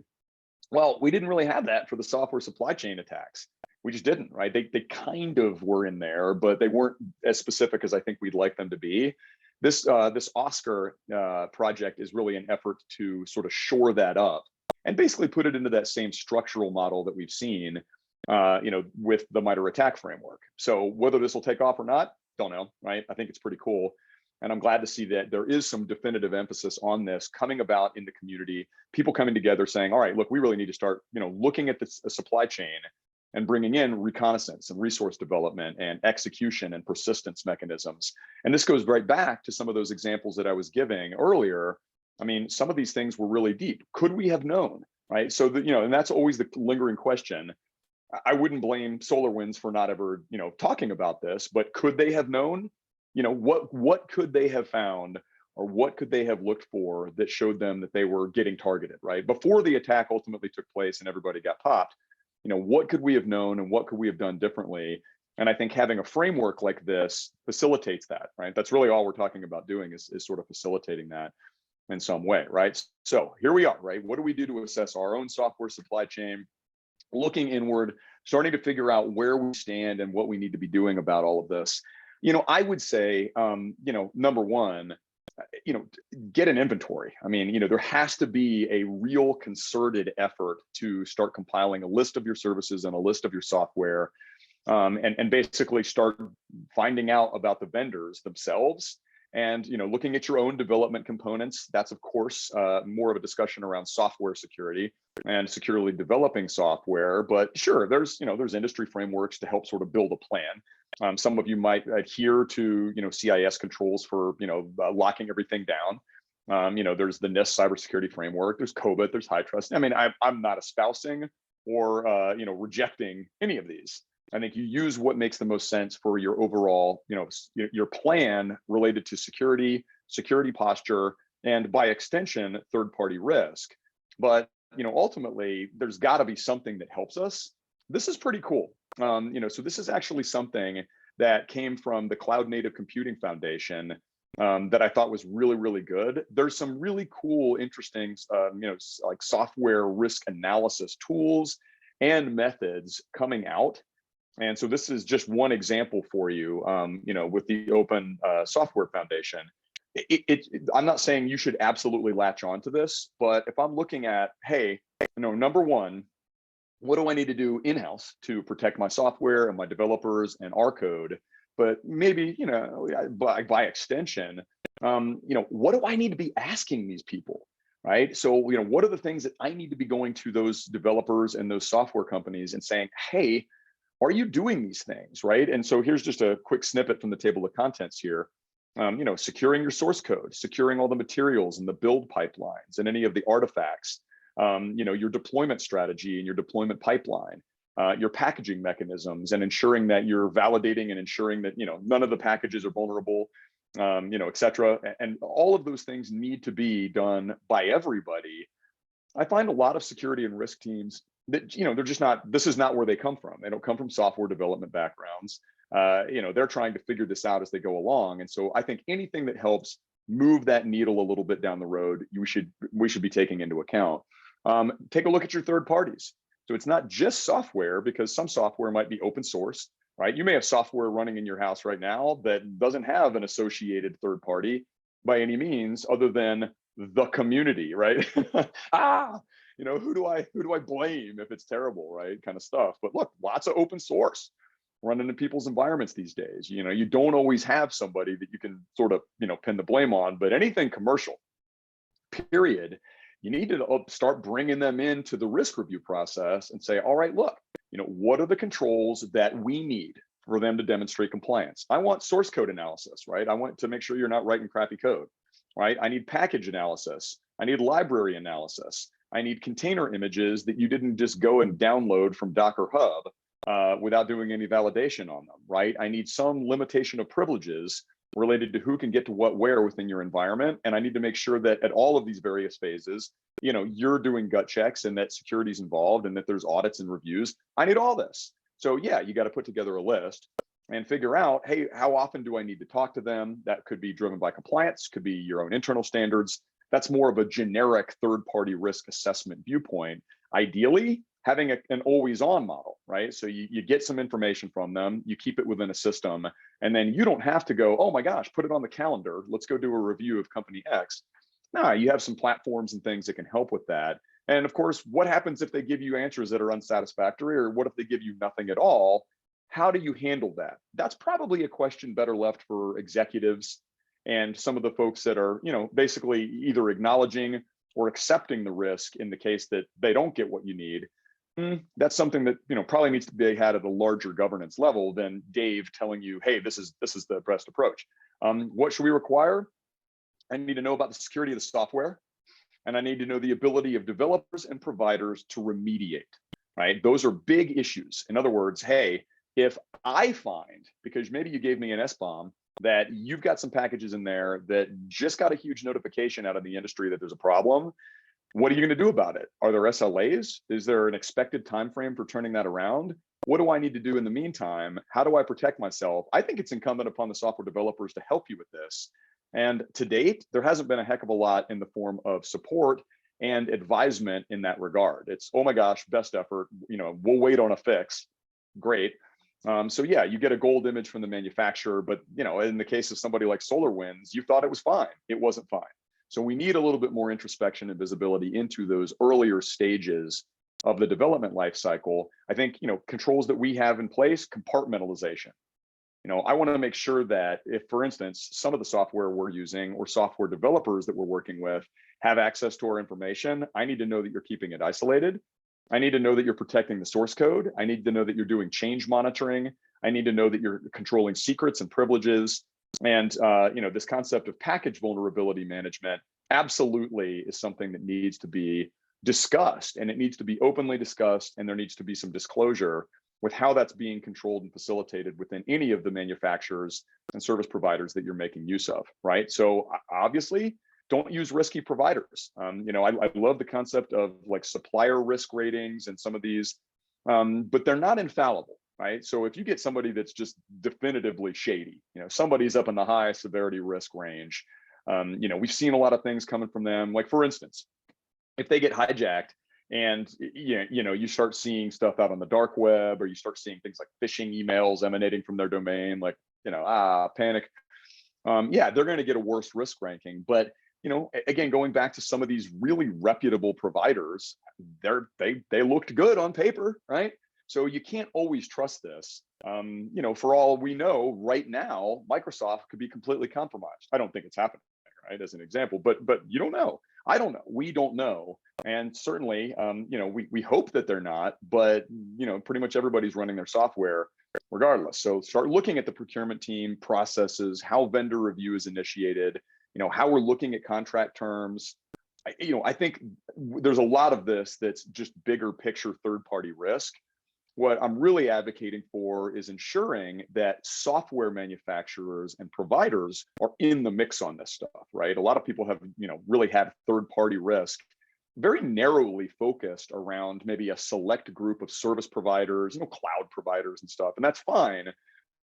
Well, we didn't really have that for the software supply chain attacks. We just didn't, right? They kind of were in there, but they weren't as specific as I think we'd like them to be. This Oscar project is really an effort to sort of shore that up and basically put it into that same structural model that we've seen with the MITRE attack framework. So whether this will take off or not, don't know, right? I think it's pretty cool. And I'm glad to see that there is some definitive emphasis on this coming about in the community, people coming together saying, all right, look, we really need to start, looking at the supply chain and bringing in reconnaissance and resource development and execution and persistence mechanisms. And this goes right back to some of those examples that I was giving earlier. I mean, some of these things were really deep. Could we have known, right? So, and that's always the lingering question. I wouldn't blame SolarWinds for not ever, talking about this, but could they have known? What could they have found, or what could they have looked for that showed them that they were getting targeted, right? Before the attack ultimately took place and everybody got popped, what could we have known and what could we have done differently? And I think having a framework like this facilitates that, right? That's really all we're talking about doing is sort of facilitating that in some way, right? So here we are, right? What do we do to assess our own software supply chain? Looking inward, starting to figure out where we stand and what we need to be doing about all of this. I would say, number one, get an inventory. I mean, there has to be a real concerted effort to start compiling a list of your services and a list of your software, and basically start finding out about the vendors themselves. And looking at your own development components. That's of course more of a discussion around software security and securely developing software. But sure, there's industry frameworks to help sort of build a plan. Some of you might adhere to CIS controls for locking everything down. There's the NIST cybersecurity framework. There's COBIT. There's HITRUST. I mean, I'm not espousing or rejecting any of these. I think you use what makes the most sense for your overall, your plan related to security posture, and by extension, third-party risk. But ultimately, there's got to be something that helps us. This is pretty cool. So this is actually something that came from the Cloud Native Computing Foundation that I thought was really, really good. There's some really cool, interesting, like software risk analysis tools and methods coming out. And so this is just one example for you, with the Open Software Foundation. I'm not saying you should absolutely latch on to this, but if I'm looking at, hey, number one, what do I need to do in-house to protect my software and my developers and our code? But maybe, by extension, what do I need to be asking these people, right? So, what are the things that I need to be going to those developers and those software companies and saying, hey, are you doing these things, right? And so here's just a quick snippet from the table of contents here. Securing your source code, securing all the materials and the build pipelines and any of the artifacts, your deployment strategy and your deployment pipeline, your packaging mechanisms, and ensuring that you're validating and ensuring that none of the packages are vulnerable, et cetera. And all of those things need to be done by everybody. I find a lot of security and risk teams that they're just not. This is not where they come from. They don't come from software development backgrounds. They're trying to figure this out as they go along. And so I think anything that helps move that needle a little bit down the road, we should be taking into account. Take a look at your third parties. So it's not just software, because some software might be open source, right? You may have software running in your house right now that doesn't have an associated third party by any means, other than the community, right? Who do I blame if it's terrible, right? Kind of stuff. But look, lots of open source running in people's environments these days. You don't always have somebody that you can sort of, pin the blame on, but anything commercial, period, you need to start bringing them into the risk review process and say, all right, look, what are the controls that we need for them to demonstrate compliance? I want source code analysis, right? I want to make sure you're not writing crappy code, right? I need package analysis. I need library analysis. I need container images that you didn't just go and download from Docker Hub without doing any validation on them, right? I need some limitation of privileges related to who can get to what where within your environment. And I need to make sure that at all of these various phases, you're doing gut checks and that security is involved and that there's audits and reviews. I need all this. So yeah, you got to put together a list and figure out, hey, how often do I need to talk to them? That could be driven by compliance, could be your own internal standards. That's more of a generic third-party risk assessment viewpoint. Ideally, having an always-on model, right? So you get some information from them, you keep it within a system, and then you don't have to go, oh my gosh, put it on the calendar, let's go do a review of company X. No, you have some platforms and things that can help with that. And of course, what happens if they give you answers that are unsatisfactory, or what if they give you nothing at all? How do you handle that? That's probably a question better left for executives and some of the folks that are, basically either acknowledging or accepting the risk in the case that they don't get what you need. That's something that probably needs to be had at a larger governance level than Dave telling you, hey, this is the best approach. What should we require? I need to know about the security of the software, and I need to know the ability of developers and providers to remediate, right? Those are big issues. In other words, hey, if I find, because maybe you gave me an SBoM, that you've got some packages in there that just got a huge notification out of the industry that there's a problem, what are you going to do about it? Are there SLAs? Is there an expected time frame for turning that around? What do I need to do in the meantime? How do I protect myself? I think it's incumbent upon the software developers to help you with this. And to date, there hasn't been a heck of a lot in the form of support and advisement in that regard. It's, oh my gosh, best effort, we'll wait on a fix. Great. So yeah, you get a gold image from the manufacturer, but in the case of somebody like SolarWinds, you thought it was fine. It wasn't fine. So we need a little bit more introspection and visibility into those earlier stages of the development life cycle. I think, controls that we have in place, compartmentalization. I want to make sure that if, for instance, some of the software we're using or software developers that we're working with have access to our information, I need to know that you're keeping it isolated. I need to know that you're protecting the source code. I need to know that you're doing change monitoring. I need to know that you're controlling secrets and privileges. And this concept of package vulnerability management absolutely is something that needs to be discussed, and it needs to be openly discussed, and there needs to be some disclosure with how that's being controlled and facilitated within any of the manufacturers and service providers that you're making use of, right? So obviously, don't use risky providers. I love the concept of like supplier risk ratings and some of these, but they're not infallible, right? So if you get somebody that's just definitively shady, somebody's up in the high severity risk range, we've seen a lot of things coming from them. Like for instance, if they get hijacked and you start seeing stuff out on the dark web, or you start seeing things like phishing emails emanating from their domain, like, panic. Yeah, they're going to get a worse risk ranking. But, again, going back to some of these really reputable providers, they looked good on paper, right? So you can't always trust this. For all we know right now, Microsoft could be completely compromised. I don't think it's happening, right? As an example, but you don't know. I don't know. We don't know. And certainly, we hope that they're not, but, pretty much everybody's running their software regardless. So start looking at the procurement team processes, how vendor review is initiated, how we're looking at contract terms. I think there's a lot of this that's just bigger picture third-party risk. What I'm really advocating for is ensuring that software manufacturers and providers are in the mix on this stuff, right? A lot of people have, really had third-party risk very narrowly focused around maybe a select group of service providers, cloud providers and stuff, and that's fine.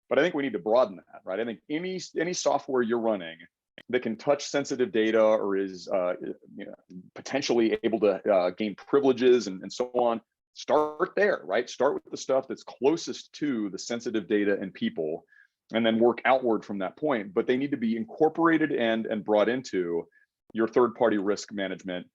But I think we need to broaden that, right? I think any software you're running that can touch sensitive data or is potentially able to gain privileges and so on, start there, right? Start with the stuff that's closest to the sensitive data and people, and then work outward from that point. But they need to be incorporated and brought into your third-party risk management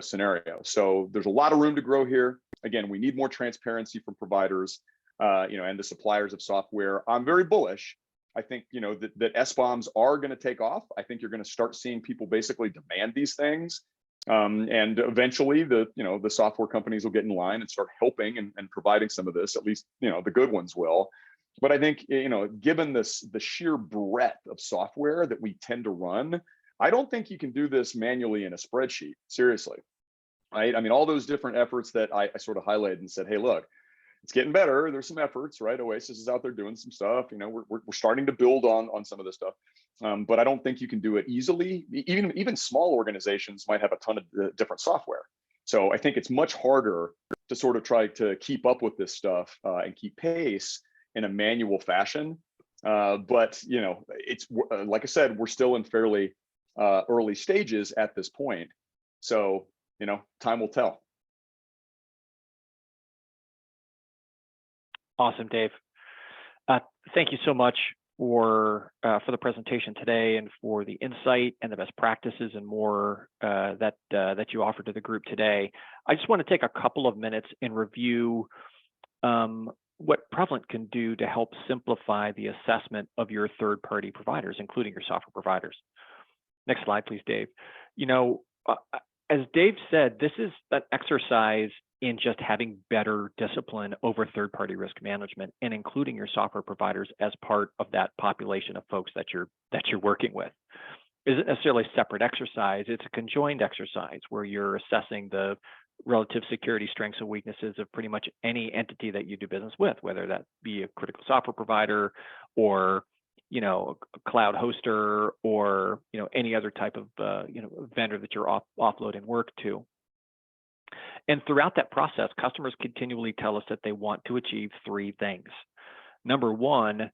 scenario. So there's a lot of room to grow here. Again, we need more transparency from providers, and the suppliers of software. I'm very bullish. I think, that SBoMs are going to take off. I think you're going to start seeing people basically demand these things. And eventually the software companies will get in line and start helping and providing some of this, at least, the good ones will. But I think, given the sheer breadth of software that we tend to run, I don't think you can do this manually in a spreadsheet, seriously, right? I mean, all those different efforts that I sort of highlighted and said, hey, look, it's getting better. There's some efforts, right? Oasis is out there doing some stuff. We're starting to build on some of this stuff. But I don't think you can do it easily. Even small organizations might have a ton of different software. So I think it's much harder to sort of try to keep up with this stuff and keep pace in a manual fashion. But it's like I said, we're still in fairly early stages at this point. So time will tell. Awesome, Dave. Thank you so much for the presentation today and for the insight and the best practices and more that you offered to the group today. I just want to take a couple of minutes and review what Prevalent can do to help simplify the assessment of your third-party providers, including your software providers. Next slide, please, Dave. As Dave said, this is an exercise in just having better discipline over third-party risk management and including your software providers as part of that population of folks that you're working with. It isn't necessarily a separate exercise, it's a conjoined exercise where you're assessing the relative security strengths and weaknesses of pretty much any entity that you do business with, whether that be a critical software provider or a cloud hoster or any other type of vendor that you're offloading work to. And throughout that process, customers continually tell us that they want to achieve three things. Number one,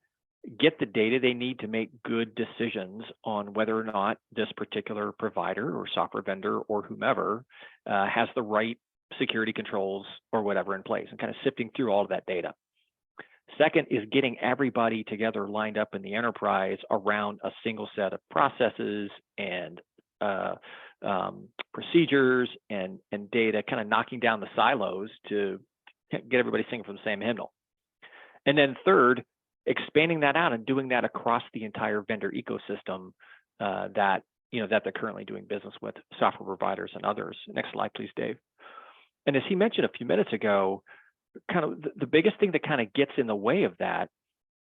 get the data they need to make good decisions on whether or not this particular provider or software vendor or whomever has the right security controls or whatever in place, and kind of sifting through all of that data. Second is getting everybody together lined up in the enterprise around a single set of processes and procedures and data, kind of knocking down the silos to get everybody singing from the same hymnal. And then third, expanding that out and doing that across the entire vendor ecosystem that they're currently doing business with, software providers and others. Next slide, please, Dave. And as he mentioned a few minutes ago, kind of the biggest thing that kind of gets in the way of that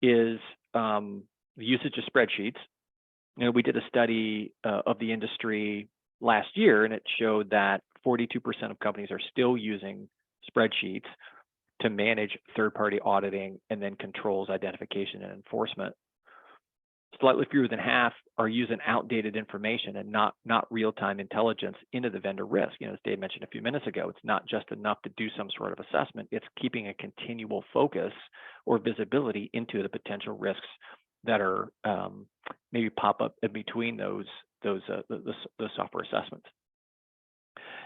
is the usage of spreadsheets. We did a study of the industry last year, and it showed that 42% of companies are still using spreadsheets to manage third-party auditing and then controls identification and enforcement. Slightly fewer than half are using outdated information and not real-time intelligence into the vendor risk. As Dave mentioned a few minutes ago, it's not just enough to do some sort of assessment. It's keeping a continual focus or visibility into the potential risks that are maybe pop up in between those software assessments.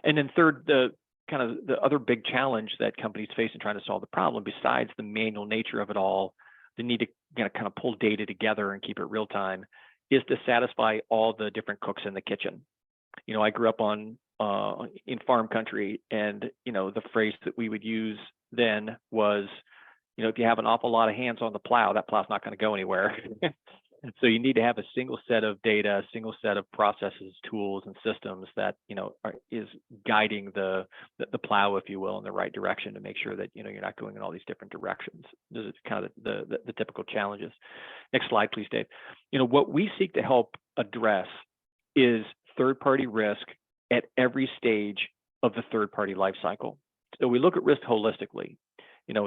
And then third, the other big challenge that companies face in trying to solve the problem, besides the manual nature of it all, the need to kind of pull data together and keep it real time, is to satisfy all the different cooks in the kitchen. I grew up in farm country, and the phrase that we would use then was, if you have an awful lot of hands on the plow, that plow's not going to go anywhere. And so you need to have a single set of data, a single set of processes, tools, and systems that is guiding the plow, if you will, in the right direction to make sure that you're not going in all these different directions. This is kind of the typical challenges. Next slide, please, Dave. What we seek to help address is third-party risk at every stage of the third-party lifecycle. So we look at risk holistically.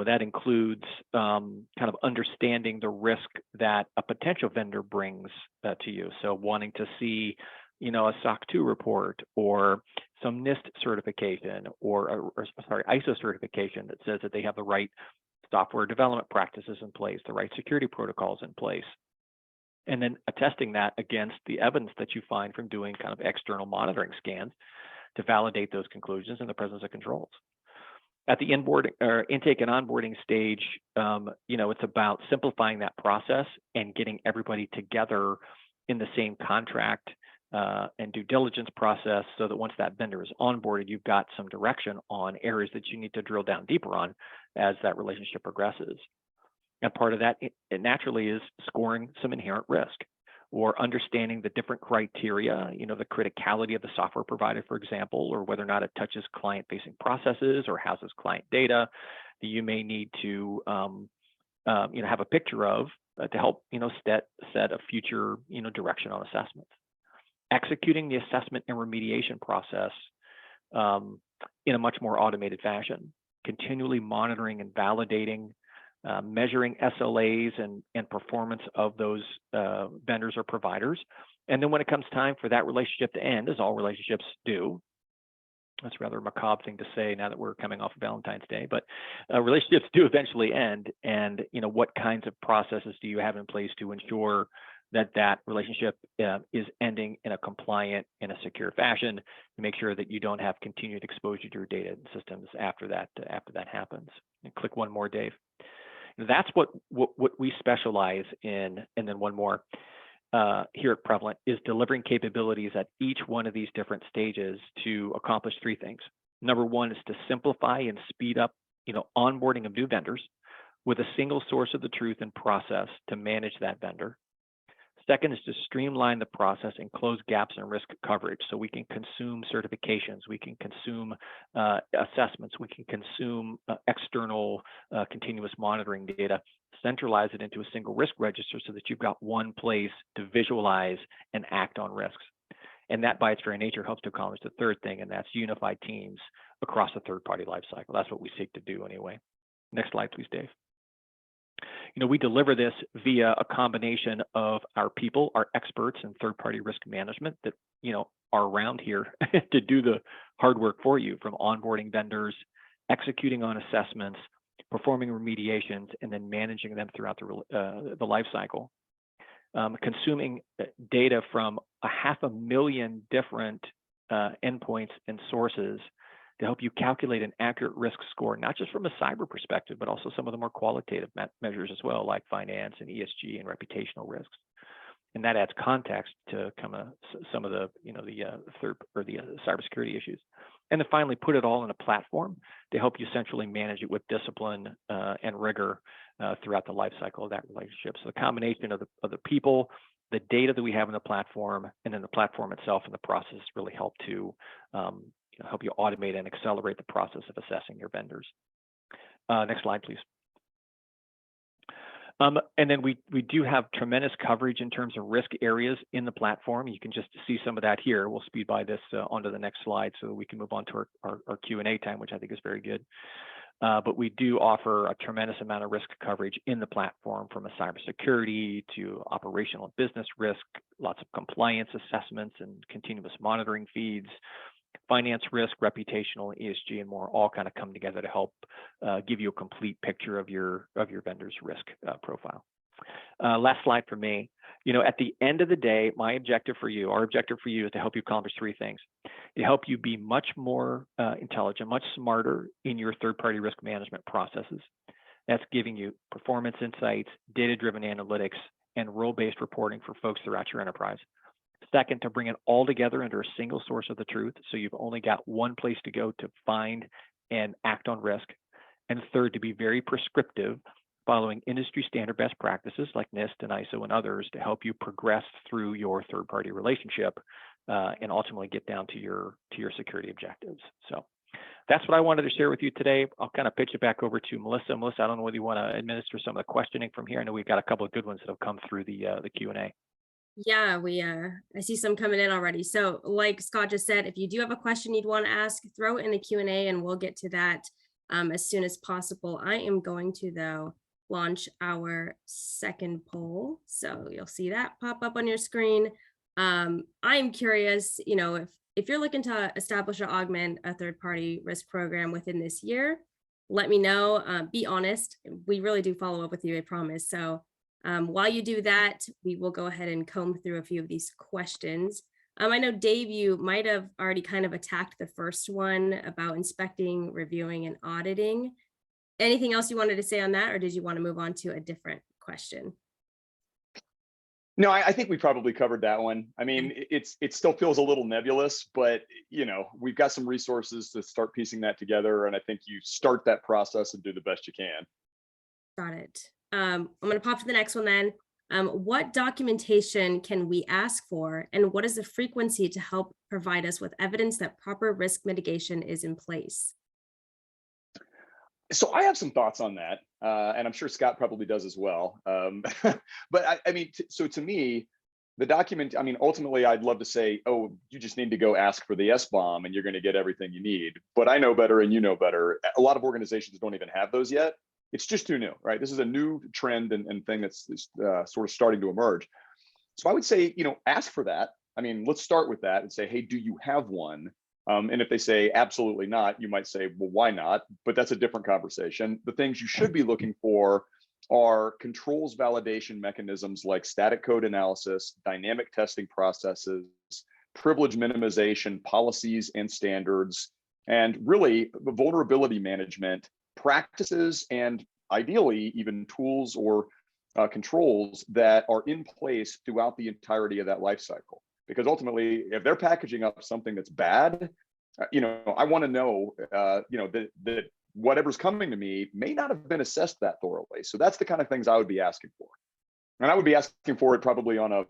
That includes kind of understanding the risk that a potential vendor brings to you. So wanting to see, a SOC 2 report or some NIST certification or ISO certification that says that they have the right software development practices in place, the right security protocols in place. And then attesting that against the evidence that you find from doing kind of external monitoring scans to validate those conclusions in the presence of controls. At the intake and onboarding stage, it's about simplifying that process and getting everybody together in the same contract and due diligence process, so that once that vendor is onboarded, you've got some direction on areas that you need to drill down deeper on as that relationship progresses. And part of that, it naturally is scoring some inherent risk, or understanding the different criteria, the criticality of the software provider, for example, or whether or not it touches client-facing processes or houses client data that you may need to, have a picture of to help, set a future, direction on assessments. Executing the assessment and remediation process in a much more automated fashion, continually monitoring and validating, measuring SLAs and performance of those vendors or providers. And then when it comes time for that relationship to end, as all relationships do, that's a rather macabre thing to say now that we're coming off of Valentine's Day, but relationships do eventually end. And what kinds of processes do you have in place to ensure that relationship is ending in a compliant and a secure fashion, to make sure that you don't have continued exposure to your data and systems after that happens. And click one more, Dave. That's what we specialize in. And then one more here at Prevalent is delivering capabilities at each one of these different stages to accomplish three things. Number one is to simplify and speed up, onboarding of new vendors with a single source of the truth and process to manage that vendor. Second is to streamline the process and close gaps in risk coverage, so we can consume certifications, we can consume assessments, we can consume external continuous monitoring data, centralize it into a single risk register so that you've got one place to visualize and act on risks. And that by its very nature helps to accomplish the third thing, and that's unified teams across the third-party lifecycle. That's what we seek to do anyway. Next slide, please, Dave. we deliver this via a combination of our people, our experts in third-party risk management that, are around here to do the hard work for you, from onboarding vendors, executing on assessments, performing remediations, and then managing them throughout the life cycle. Consuming data from 500,000 different endpoints and sources to help you calculate an accurate risk score, not just from a cyber perspective, but also some of the more qualitative measures as well, like finance and ESG and reputational risks. And that adds context to some of the, the cybersecurity issues. And then finally, put it all in a platform to help you centrally manage it with discipline and rigor throughout the life cycle of that relationship. So the combination of the people, the data that we have in the platform, and then the platform itself and the process really help to help you automate and accelerate the process of assessing your vendors. Next slide, please. And then we do have tremendous coverage in terms of risk areas in the platform. You can just see some of that here. We'll speed by this onto the next slide so that we can move on to our Q&A time, which I think is very good. But we do offer a tremendous amount of risk coverage in the platform, from a cybersecurity to operational and business risk, lots of compliance assessments and continuous monitoring feeds, finance risk, reputational, ESG, and more, all kind of come together to help give you a complete picture of your vendor's risk profile. Last slide for me. At the end of the day, our objective for you is to help you accomplish three things: to help you be much more intelligent, much smarter in your third-party risk management processes. That's giving you performance insights, data-driven analytics, and role-based reporting for folks throughout your enterprise. Second, to bring it all together under a single source of the truth, so you've only got one place to go to find and act on risk. And third, to be very prescriptive, following industry standard best practices like NIST and ISO and others to help you progress through your third-party relationship and ultimately get down to your security objectives. So that's what I wanted to share with you today. I'll kind of pitch it back over to Melissa. Melissa, I don't know whether you want to administer some of the questioning from here. I know we've got a couple of good ones that have come through the Q&A. Yeah, I see some coming in already. So like Scott just said, if you do have a question you'd want to ask, throw it in the Q&A and we'll get to that as soon as possible. I am going to, though, launch our second poll. So you'll see that pop up on your screen. I'm curious, if you're looking to establish or augment a third-party risk program within this year, let me know. Be honest. We really do follow up with you, I promise. So while you do that, we will go ahead and comb through a few of these questions. I know, Dave, you might have already kind of attacked the first one about inspecting, reviewing, and auditing. Anything else you wanted to say on that, or did you want to move on to a different question? No, I think we probably covered that one. I mean, it still feels a little nebulous, but we've got some resources to start piecing that together, and I think you start that process and do the best you can. Got it. I'm going to pop to the next one then. What documentation can we ask for, and what is the frequency to help provide us with evidence that proper risk mitigation is in place? So I have some thoughts on that, and I'm sure Scott probably does as well. But so to me, the document, ultimately, I'd love to say, oh, you just need to go ask for the SBoM and you're going to get everything you need. But I know better and you know better. A lot of organizations don't even have those yet. It's just too new, right? This is a new trend and thing that's sort of starting to emerge. So I would say, ask for that. Let's start with that and say, hey, do you have one? And if they say absolutely not, you might say, well, why not? But that's a different conversation. The things you should be looking for are controls validation mechanisms like static code analysis, dynamic testing processes, privilege minimization policies and standards, and really the vulnerability management practices, and ideally even tools or controls that are in place throughout the entirety of that life cycle. Because ultimately, if they're packaging up something that's bad, I want to know, that whatever's coming to me may not have been assessed that thoroughly. So that's the kind of things I would be asking for. And I would be asking for it probably on a,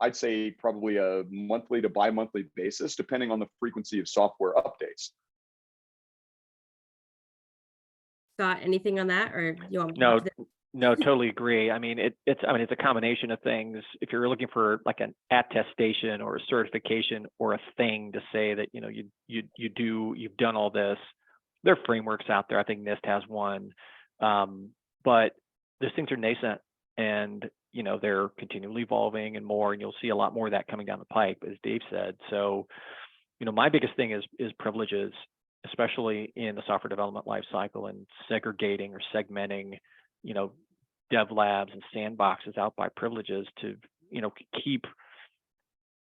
I'd say probably a monthly to bi-monthly basis, depending on the frequency of software updates. Scott, anything on that, or you want? No, totally agree. It's a combination of things. If you're looking for like an attestation or a certification or a thing to say that you've done all this, there are frameworks out there. I think NIST has one, but those things are nascent, and they're continually evolving and more, and you'll see a lot more of that coming down the pipe, as Dave said. So, my biggest thing is privileges, especially in the software development lifecycle, and segregating or segmenting, dev labs and sandboxes out by privileges to, keep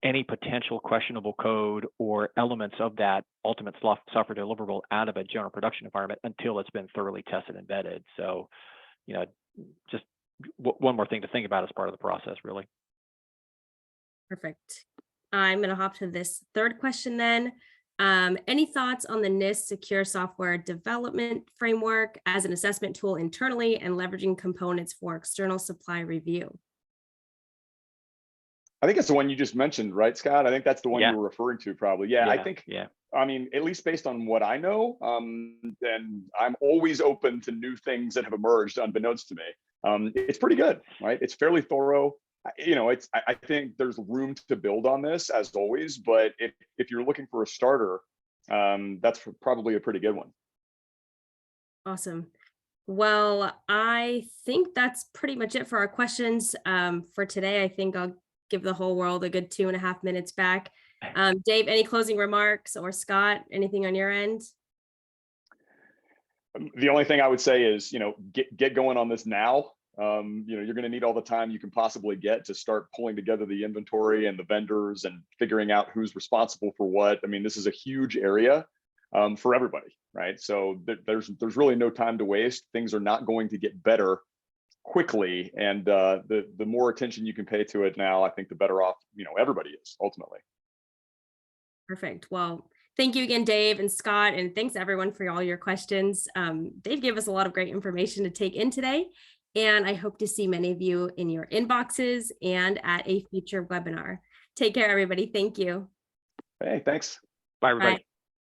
any potential questionable code or elements of that ultimate software deliverable out of a general production environment until it's been thoroughly tested and vetted. So, just one more thing to think about as part of the process, really. Perfect. I'm going to hop to this third question then. Any thoughts on the NIST secure software development framework as an assessment tool internally and leveraging components for external supply review? I think it's the one you just mentioned, right, Scott? I think that's the one Yeah. you were referring to, probably. Yeah, I think. Yeah. I mean, at least based on what I know, and I'm always open to new things that have emerged unbeknownst to me. It's pretty good, right? It's fairly thorough. I think there's room to build on this, as always. But if you're looking for a starter, that's probably a pretty good one. Awesome. Well, I think that's pretty much it for our questions for today. I think I'll give the whole world a good 2.5 minutes back. Dave, any closing remarks, or Scott, anything on your end? The only thing I would say is, get going on this now. You're going to need all the time you can possibly get to start pulling together the inventory and the vendors and figuring out who's responsible for what. I mean, this is a huge area for everybody, right? So there's really no time to waste. Things are not going to get better quickly, and the more attention you can pay to it now, I think the better off everybody is ultimately. Perfect. Well, thank you again, Dave and Scott, and thanks everyone for all your questions. Dave gave us a lot of great information to take in today, and I hope to see many of you in your inboxes and at a future webinar. Take care, everybody. Thank you. Hey, thanks. Bye, everybody. Bye.